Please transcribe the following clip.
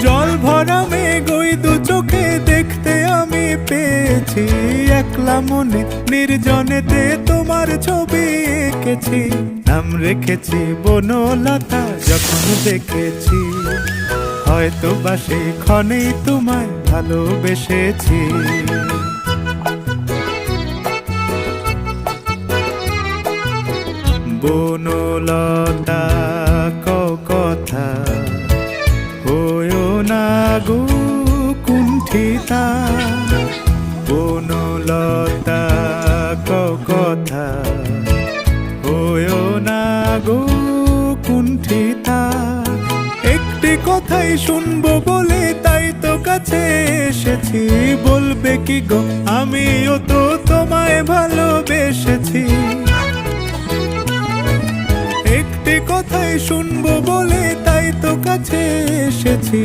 জল ভরা মেঘ ওই দু চোখে দেখতে আমি পেয়েছি, একলা মনে নির্জনেতে তোমার ছবি এঁকেছি। নাম রেখেছি বনলতা যখন দেখেছি, হয়তো বা সেই ক্ষণেই তোমায় ভালোবেসেছি। বনলতা কথা হয়ো না গো কুণ্ঠিতা, বনলতা কথা হয়ো না গো কুণ্ঠিতা। একটি কথাই শুনবো বলে তাই তো কাছে এসেছি, বলবে কি গো আমিও তো তোমায় ভালোবেসেছি। একটি কথাই শুনবো বলে তাই তো কাছে এসেছি।